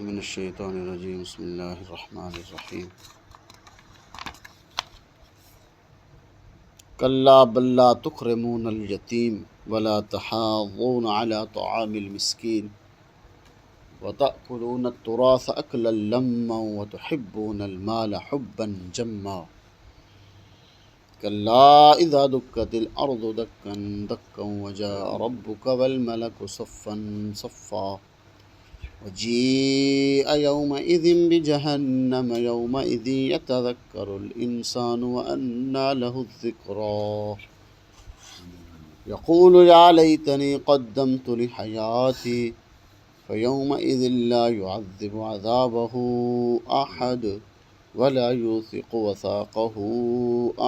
من الشیطان الرجیم بسم اللہ الرحمن الرحیم کلا بل لا تکرمون الیتیم ولا تحاضون علی طعام المسکین وتأکلون التراث اکلا لما وتحبون المال حبا جما کلا اذا دکت الارض دکا دکا وجاء ربک والملک صفا صفا وجيء يومئذ بجهنم يومئذ يتذكر الإنسان وأنى له الذكرى يقول يا ليتني قدمت لحياتي فيومئذ لا يعذب عذابه أحد ولا يوثق وثاقه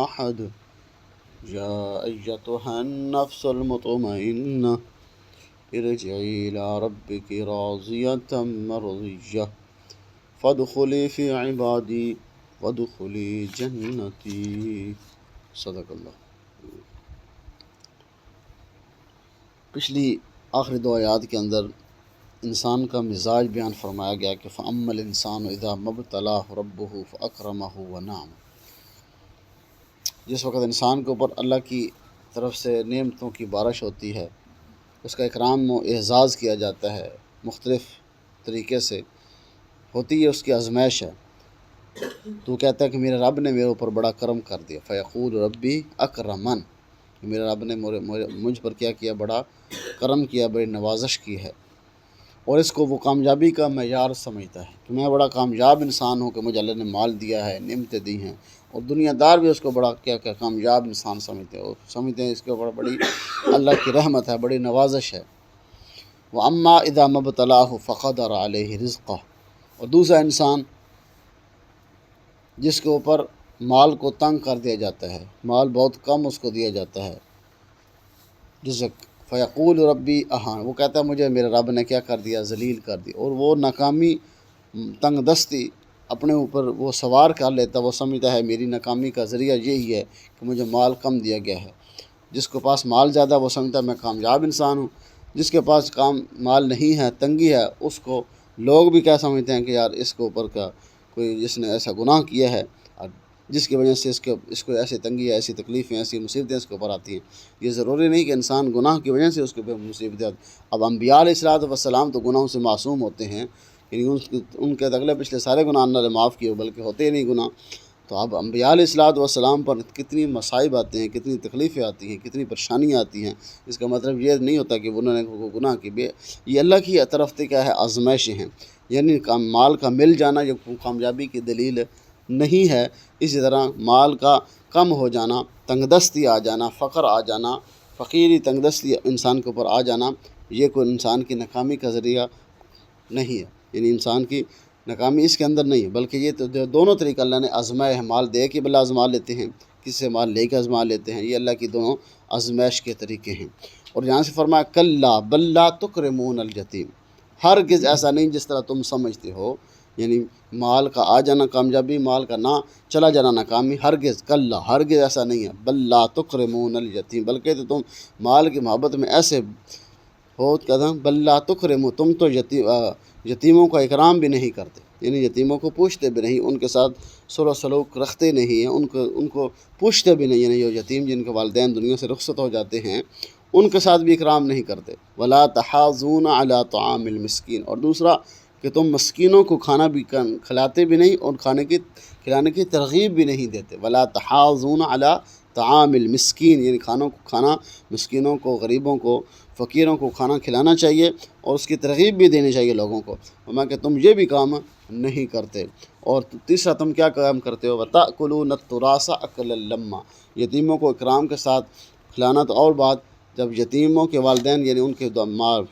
أحد يا أيتها النفس المطمئنة ارجعی الی ربک راضیۃ مرضیہ فادخلی فی عبادی وادخلی جنتی۔ صدق اللہ۔ پچھلی آخری دو آیات کے اندر انسان کا مزاج بیان فرمایا گیا کہ فَأَمَّا الْإِنسَانُ إِذَا مَا ابْتَلَاهُ رَبُّهُ فَأَكْرَمَهُ وَنَعَمَ۔ جس وقت انسان کے اوپر اللہ کی طرف سے نعمتوں کی بارش ہوتی ہے، اس کا اکرام و اعزاز کیا جاتا ہے، مختلف طریقے سے ہوتی ہے، اس کی آزمائش ہے، تو کہتا ہے کہ میرے رب نے میرے اوپر بڑا کرم کر دیا، فیقول ربی اکرمن، میرے رب نے مجھ پر کیا کیا، بڑا کرم کیا، بڑی نوازش کی ہے، اور اس کو وہ کامیابی کا معیار سمجھتا ہے کہ میں بڑا کامیاب انسان ہوں کہ مجھے اللہ نے مال دیا ہے، نعمتیں دی ہیں، اور دنیا دار بھی اس کو بڑا کیا کامیاب انسان سمجھتے ہیں، اور سمجھتے ہیں اس کے اوپر بڑی اللہ کی رحمت ہے، بڑی نوازش ہے۔ وَأَمَّا إِذَا مَا ابْتَلَاهُ فَقَدَرَ عَلَيْهِ رِزْقَهُ، اور دوسرا انسان جس کے اوپر مال کو تنگ کر دیا جاتا ہے، مال بہت کم اس کو دیا جاتا ہے، رزق، فیقول ربی اہان، وہ کہتا ہے مجھے میرے رب نے کیا کر دیا، ذلیل کر دی، اور وہ ناکامی، تنگ دستی اپنے اوپر وہ سوار کر لیتا، وہ سمجھتا ہے میری ناکامی کا ذریعہ یہی ہے کہ مجھے مال کم دیا گیا ہے۔ جس کے پاس مال زیادہ وہ سمجھتا ہے میں کامیاب انسان ہوں، جس کے پاس مال نہیں ہے، تنگی ہے، اس کو لوگ بھی کیا سمجھتے ہیں کہ یار اس کے اوپر کا کوئی جس نے ایسا گناہ کیا ہے، اور جس کی وجہ سے اس کو ایسی تنگی ہے، ایسی تکلیفیں، ایسی مصیبتیں اس کے اوپر آتی ہیں۔ یہ ضروری نہیں کہ انسان گناہ کی وجہ سے اس کے اوپر مصیبتیں آتی۔ اب انبیاء علیہ السلام تو گناہوں سے معصوم ہوتے ہیں، یعنی ان کے اگلے پچھلے سارے گناہ اللہ نے معاف کیے، بلکہ ہوتے ہی نہیں گناہ۔ تو اب انبیاء علیہ السلام پر کتنی مصائب آتے ہیں، کتنی تکلیفیں آتی ہیں، کتنی پریشانیاں آتی ہیں، اس کا مطلب یہ نہیں ہوتا کہ انہوں نے گناہ کی، یہ اللہ کی طرف سے کیا ہے، آزمائشیں ہیں، یعنی مال کا مل جانا یہ کامیابی کی دلیل نہیں ہے۔ اسی طرح مال کا کم ہو جانا، تنگ دستی آ جانا، فقر آ جانا، فقیری تنگ دستی انسان کے اوپر آ جانا، یہ کوئی انسان کی ناکامی کا ذریعہ نہیں ہے، یعنی انسان کی ناکامی اس کے اندر نہیں ہے، بلکہ یہ تو دونوں طریقہ اللہ نے آزمائے ہیں، مال دے کے بلا آزما لیتے ہیں، کسی سے مال لے کے آزما لیتے ہیں، یہ اللہ کی دونوں آزمائش کے طریقے ہیں۔ اور یہاں سے فرمایا کلا بل لا تکرمون الیتیم، ہرگز ایسا نہیں جس طرح تم سمجھتے ہو، یعنی مال کا آ جانا کامیابی، مال کا نہ چلا جانا ناکامی، ہرگز کلا، ہرگز ایسا نہیں ہے، بل لا تکرمون الیتیم، بلکہ تو تم مال کی محبت میں ایسے ہو، کہتے ہیں بل لا تکرمو، تم تو یتیموں کا اکرام بھی نہیں کرتے، یعنی یتیموں کو پوچھتے بھی نہیں، ان کے ساتھ صلح سلوک رکھتے نہیں ہیں، ان کو پوچھتے بھی نہیں، یعنی جو یتیم جن کے والدین دنیا سے رخصت ہو جاتے ہیں ان کے ساتھ بھی اکرام نہیں کرتے۔ ولا تحاضون علی طعام المسکین، اور دوسرا کہ تم مسکینوں کو کھانا بھی کھلاتے بھی نہیں، اور کھلانے کی ترغیب بھی نہیں دیتے۔ ولا تحاضون علی طعام المسکین، یعنی کھانا مسکینوں کو، غریبوں کو، فقیروں کو کھانا کھلانا چاہیے، اور اس کی ترغیب بھی دینی چاہیے لوگوں کو، میں کہ تم یہ بھی کام نہیں کرتے۔ اور تیسرا تم کیا کام کرتے ہو، وَتَأْكُلُونَ التُّرَاثَ أَكْلًا لَمًّا، یتیموں کو اکرام کے ساتھ کھلانا تو اور بات، جب یتیموں کے والدین یعنی ان کے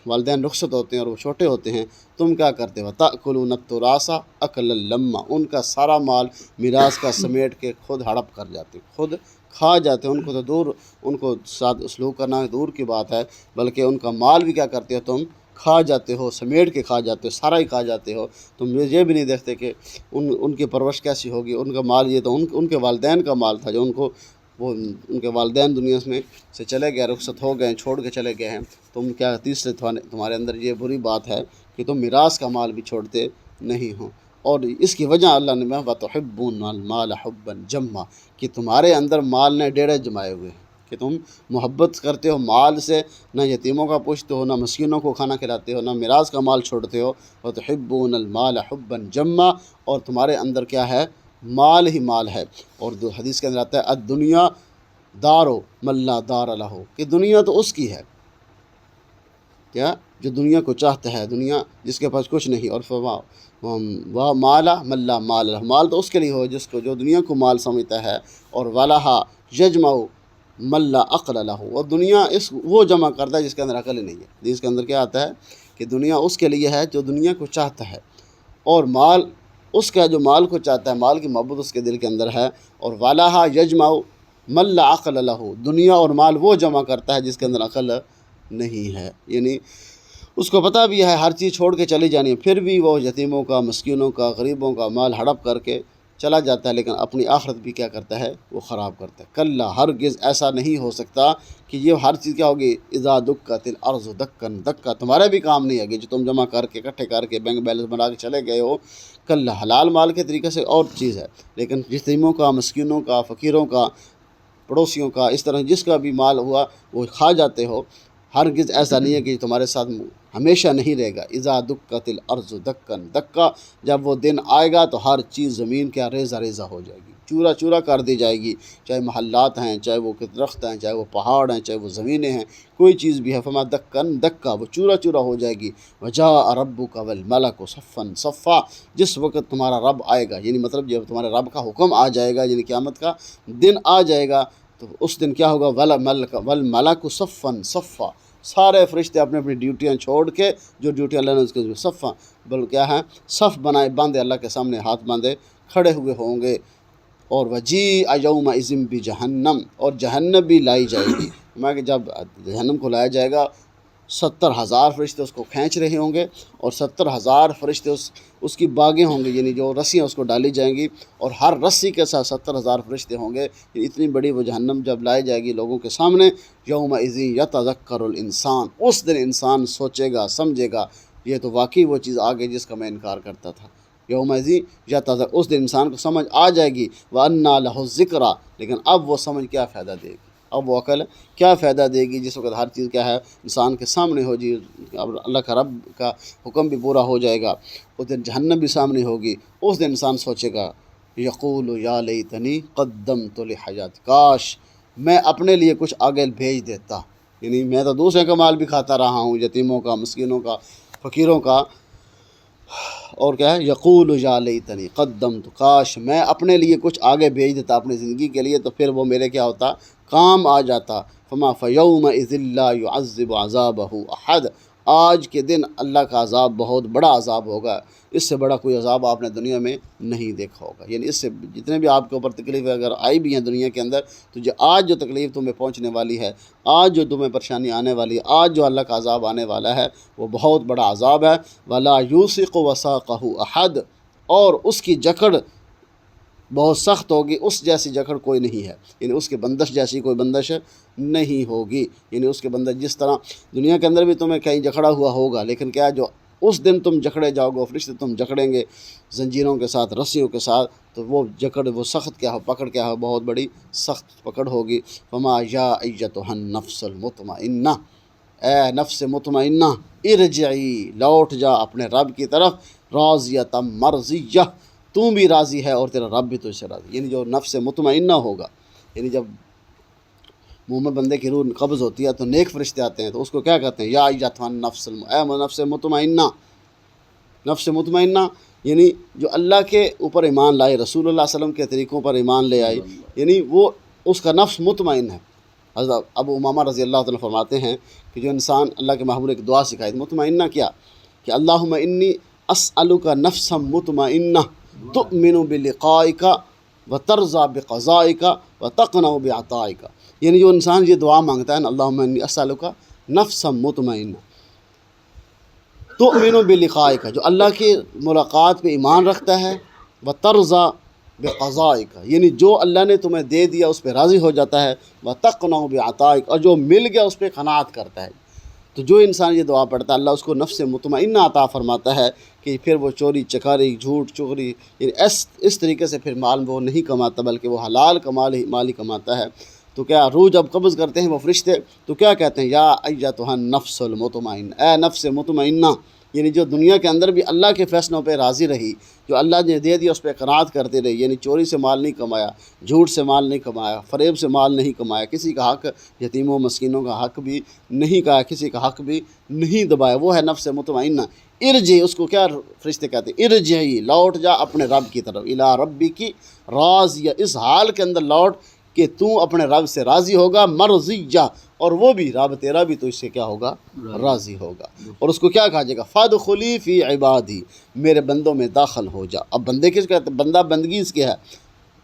والدین رخصت ہوتے ہیں اور وہ چھوٹے ہوتے ہیں، تم کیا کرتے ہو، وَتَأْكُلُونَ التُّرَاثَ أَكْلًا لَمًّا، ان کا سارا مال میراث کا سمیٹ کے خود ہڑپ کر جاتے، خود کھا جاتے ہیں، ان کو تو دور، ان کو ساتھ سلوک کرنا دور کی بات ہے، بلکہ ان کا مال بھی کیا کرتے ہو، تم کھا جاتے ہو، سمیٹ کے کھا جاتے ہو، سارا ہی کھا جاتے ہو۔ تم یہ بھی نہیں دیکھتے کہ ان کی پرورش کیسی ہوگی، ان کا مال، یہ تو ان کے والدین کا مال تھا جو ان کے والدین دنیا میں سے چلے گئے، رخصت ہو گئے، چھوڑ کے چلے گئے ہیں۔ تم کیا تیسرے تمہارے اندر یہ بری بات ہے کہ تم میراث کا مال بھی چھوڑتے نہیں ہوں۔ اور اس کی وجہ اللہ نے وَتُحِبُّونَ الْمَالَ حُبًّا جَمًّا کہ تمہارے اندر مال نے ڈیرے جمائے ہوئے ہیں، کہ تم محبت کرتے ہو مال سے، نہ یتیموں کا پوچھتے ہو، نہ مسکینوں کو کھانا کھلاتے ہو، نہ میراث کا مال چھوڑتے ہو۔ وَتُحِبُّونَ الْمَالَ حُبًّا جَمًّا اور تمہارے اندر کیا ہے؟ مال ہی مال ہے۔ اور حدیث کے اندر آتا ہے الدنیا دارو من لا دار لہ کہ دنیا تو اس کی ہے کیا جو دنیا کو چاہتا ہے، دنیا جس کے پاس کچھ نہیں، اور وہ مالا ملا مال لہ مال تو اس کے لیے ہو جس کو جو دنیا کو مال سمجھتا ہے، اور ولہا یجمع ملا عقل لہ اور دنیا وہ جمع کرتا ہے جس کے اندر عقل ہی نہیں ہے۔ جس کے اندر کیا آتا ہے کہ دنیا اس کے لیے ہے جو دنیا کو چاہتا ہے، اور مال اس کا جو مال کو چاہتا ہے، مال کی محبت اس کے دل کے اندر ہے۔ اور ولہا یجمع ملا عقل لہ دنیا اور مال وہ جمع کرتا ہے جس کے اندر عقل نہیں ہے، یعنی اس کو پتہ بھی ہے ہر چیز چھوڑ کے چلی جانی ہے، پھر بھی وہ یتیموں کا، مسکینوں کا، غریبوں کا مال ہڑپ کر کے چلا جاتا ہے، لیکن اپنی آخرت بھی کیا کرتا ہے؟ وہ خراب کرتا ہے۔ کلا ہرگز ایسا نہیں ہو سکتا کہ یہ ہر چیز کیا ہوگی؟ اذا دکت الارض دکن دکا تمہارے بھی کام نہیں آگے جو تم جمع کر کے اکٹھے کر کے بینک بیلنس بنا کے چلے گئے ہو۔ کلا حلال مال کے طریقے سے اور چیز ہے، لیکن یتیموں کا، مسکینوں کا، فقیروں کا، پڑوسیوں کا، اس طرح جس کا بھی مال ہوا وہ کھا جاتے ہو، ہرگز ایسا نہیں ہے کہ تمہارے ساتھ ہمیشہ نہیں رہے گا۔ اذا دکت الارض دکن دکا جب وہ دن آئے گا تو ہر چیز زمین کیا ریزہ ریزہ ہو جائے گی، چورا چورا کر دی جائے گی، چاہے محلات ہیں، چاہے وہ درخت ہیں، چاہے وہ پہاڑ ہیں، چاہے وہ زمینیں ہیں، کوئی چیز بھی ہے۔ فما دکن دکا وہ چورا چورا ہو جائے گی۔ وجاء ربک والملک صفا صفا جس وقت تمہارا رب آئے گا، یعنی مطلب جب تمہارے رب کا حکم آ جائے گا، یعنی قیامت کا دن آ جائے گا، تو اس دن کیا ہوگا؟ والملک صفا صفا سارے فرشتے اپنی اپنی ڈیوٹیاں چھوڑ کے جو ڈیوٹی اللہ نے اس کے صفا کیا ہے؟ صف بنائے باندھے اللہ کے سامنے ہاتھ باندھے کھڑے ہوئے ہوں گے۔ اور وجیء یومئذ بجہنم اور جہنم بھی لائی جائے گی، میں کہ جب جہنم کو لایا جائے گا 70,000 فرشتے اس کو کھینچ رہے ہوں گے، اور 70,000 فرشتے اس کی باغیں ہوں گے، یعنی جو رسیاں اس کو ڈالی جائیں گی، اور ہر رسی کے ساتھ 70,000 فرشتے ہوں گے۔ اتنی بڑی وہ جہنم جب لائی جائے گی لوگوں کے سامنے، یومئذ یتذکر الانسان اس دن انسان سوچے گا، سمجھے گا یہ تو واقعی وہ چیز آ گئی جس کا میں انکار کرتا تھا۔ یومئذ یتذکر اس دن انسان کو سمجھ آ جائے گی، وَأَنَّىٰ لَهُ الذِّکریٰ لیکن اب وہ سمجھ کیا فائدہ دے گی؟ اب وہ عقل کیا فائدہ دے گی جس وقت ہر چیز کیا ہے؟ انسان کے سامنے ہو جی، اب اللہ کا رب کا حکم بھی پورا ہو جائے گا، اس دن جہنم بھی سامنے ہوگی، اس دن انسان سوچے گا یقول یا لیتنی قدمت لحیاتی کاش میں اپنے لیے کچھ آگے بھیج دیتا، یعنی میں تو دوسرے کا مال بھی کھاتا رہا ہوں، یتیموں کا، مسکینوں کا، فقیروں کا، اور کیا ہے؟ یقول یا لیتنی قدمت کاش میں اپنے لیے کچھ آگے بھیج دیتا اپنی زندگی کے لیے، تو پھر وہ میرے کیا ہوتا؟ کام آ جاتا۔ فما فیومئذ لا یعذب عذابہ احد آج کے دن اللہ کا عذاب بہت بڑا عذاب ہوگا، اس سے بڑا کوئی عذاب آپ نے دنیا میں نہیں دیکھا ہوگا، یعنی اس سے جتنے بھی آپ کے اوپر تکلیفیں اگر آئی بھی ہیں دنیا کے اندر، تو جو آج جو تکلیف تمہیں پہنچنے والی ہے، آج جو تمہیں پریشانی آنے والی ہے، آج جو اللہ کا عذاب آنے والا ہے وہ بہت بڑا عذاب ہے۔ ولا یوثق وثاقہ احد اور اس کی جکڑ بہت سخت ہوگی، اس جیسی جکڑ کوئی نہیں ہے، یعنی اس کے بندش جیسی کوئی بندش نہیں ہوگی، یعنی اس کے بندش جس طرح دنیا کے اندر بھی تمہیں کہیں جکڑا ہوا ہوگا، لیکن کیا جو اس دن تم جکڑے جاؤ گے، فرشتے تم جکڑیں گے زنجیروں کے ساتھ، رسیوں کے ساتھ، تو وہ جکڑ وہ سخت کیا ہو، پکڑ کیا ہو، بہت بڑی سخت پکڑ ہوگی۔ فما یا ایتھا النفس المطمئنہ اے نفس مطمئنہ ارجعی لوٹ جا اپنے رب کی طرف، راضیۃ مرضیہ تو بھی راضی ہے اور تیرا رب بھی تجھ سے راضی، یعنی جو نفس مطمئنہ ہوگا، یعنی جب منہ میں بندے کی روح قبض ہوتی ہے تو نیک فرشتے آتے ہیں، تو اس کو کیا کہتے ہیں؟ یا ایتھا النفس اے نفس مطمئنہ، نفس مطمئنہ یعنی جو اللہ کے اوپر ایمان لائے، رسول اللہ صلی اللہ علیہ وسلم کے طریقوں پر ایمان لے آئی، یعنی وہ اس کا نفس مطمئن ہے۔ حضرت ابو امامہ رضی اللہ عنہ فرماتے ہیں کہ جو انسان اللہ کے محبوب نے ایک دعا سکھائی، مطمئنہ کیا کہ اللہم انی اسألک نفسا مطمئنہ تؤمن بلقائک وترضى بقضائک وتقنع بعطائک، یعنی جو انسان یہ دعا مانگتا ہے نا، اللہم انی اسألک نفسا مطمئنہ تؤمن بلقائک جو اللہ کی ملاقات پہ ایمان رکھتا ہے، وترضى بقضائک یعنی جو اللہ نے تمہیں دے دیا اس پہ راضی ہو جاتا ہے، وتقنع بعطائک اور جو مل گیا اس پہ قناعت کرتا ہے، تو جو انسان یہ دعا پڑھتا ہے اللہ اس کو نفس مطمئنہ عطا فرماتا ہے کہ پھر وہ چوری چکاری جھوٹ چغری یعنی اس طریقے سے پھر مال وہ نہیں کماتا بلکہ وہ حلال مال ہی کماتا ہے۔ تو کیا روح جب قبض کرتے ہیں وہ فرشتے تو کیا کہتے ہیں، یا ایتھا النفس المطمئنہ، اے نفس مطمئنہ، یعنی جو دنیا کے اندر بھی اللہ کے فیصلوں پہ راضی رہی، جو اللہ نے دے دیا اس پہ قناعت کرتے رہی، یعنی چوری سے مال نہیں کمایا، جھوٹ سے مال نہیں کمایا، فریب سے مال نہیں کمایا، کسی کا حق یتیموں مسکینوں کا حق بھی نہیں کہا، کسی کا حق بھی نہیں دبایا، وہ ہے نفس مطمئنہ۔ ارجع، اس کو کیا فرشتے کہتے ہیں، ارجعی، لوٹ جا اپنے رب کی طرف، الی ربک راضیہ، اس حال کے اندر لوٹ کہ تو اپنے رب سے راضی ہوگا، مرضیہ، اور وہ بھی رب تیرا بھی تو اس سے کیا ہوگا، راضی ہوگا۔ اور اس کو کیا کہا جائے گا، فادخلی فی عبادی، میرے بندوں میں داخل ہو جا۔ اب بندے کس کہتے ہیں، بندہ بندگی اس کے ہے،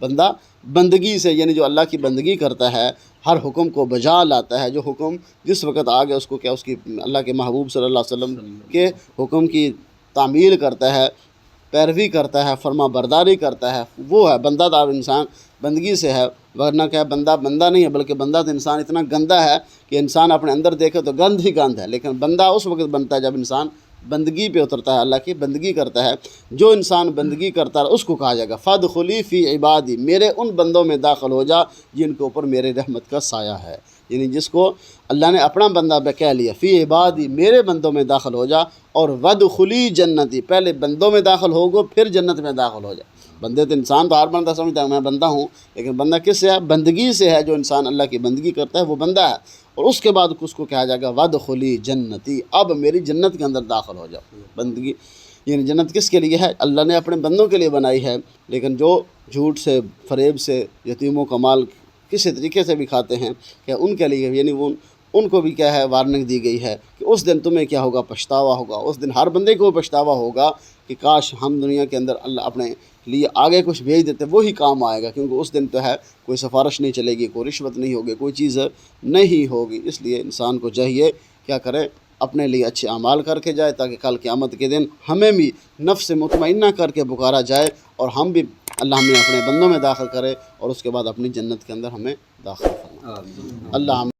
بندہ بندگی سے یعنی جو اللہ کی بندگی کرتا ہے، ہر حکم کو بجا لاتا ہے، جو حکم جس وقت آ گیا اس کو کیا اس کی اللہ کے محبوب صلی اللہ علیہ وسلم کے حکم کی تعمیل کرتا ہے، پیروی کرتا ہے، فرما برداری کرتا ہے، وہ ہے بندہ۔ دار انسان بندگی سے ہے، ورنہ کیا بندہ بندہ نہیں ہے بلکہ بندہ تو انسان اتنا گندا ہے کہ انسان اپنے اندر دیکھے تو گند ہی گند ہے، لیکن بندہ اس وقت بنتا ہے جب انسان بندگی پہ اترتا ہے، اللہ کی بندگی کرتا ہے۔ جو انسان بندگی کرتا ہے اس کو کہا جائے گا فادخلی فی عبادی، میرے ان بندوں میں داخل ہو جا جن کے اوپر میرے رحمت کا سایہ ہے، یعنی جس کو اللہ نے اپنا بندہ کہہ لیا، فی عبادی، میرے بندوں میں داخل ہو جا، اور ودخلی جنتی، پہلے بندوں میں داخل ہوگو پھر جنت میں داخل ہو جا۔ بندے تو انسان تو ہر بندہ سمجھتا ہے میں بندہ ہوں، لیکن بندہ کس سے ہے، بندگی سے ہے۔ جو انسان اللہ کی بندگی کرتا ہے وہ بندہ ہے، اور اس کے بعد اس کو کہا جائے گا وادخلی جنتی، اب میری جنت کے اندر داخل ہو جاؤ۔ بندگی یعنی جنت کس کے لیے ہے، اللہ نے اپنے بندوں کے لیے بنائی ہے، لیکن جو جھوٹ سے فریب سے یتیموں کا مال کسی طریقے سے بھی کھاتے ہیں کہ ان کے لیے یعنی ان کو بھی کیا ہے وارننگ دی گئی ہے کہ اس دن تمہیں کیا ہوگا، پچھتاوا ہوگا۔ اس دن ہر بندے کو پچھتاوا ہوگا کہ کاش ہم دنیا کے اندر اللہ اپنے لیے آگے کچھ بھیج دیتے، وہی کام آئے گا، کیونکہ اس دن تو ہے کوئی سفارش نہیں چلے گی، کوئی رشوت نہیں ہوگی، کوئی چیز نہیں ہوگی۔ اس لیے انسان کو چاہیے کیا کرے، اپنے لیے اچھے اعمال کر کے جائے تاکہ کل قیامت کے دن ہمیں بھی نفس مطمئنہ کر کے پکارا جائے، اور ہم بھی اللہ ہمیں اپنے بندوں میں داخل کرے، اور اس کے بعد اپنی جنت کے اندر ہمیں داخل فرمائے۔ اللہ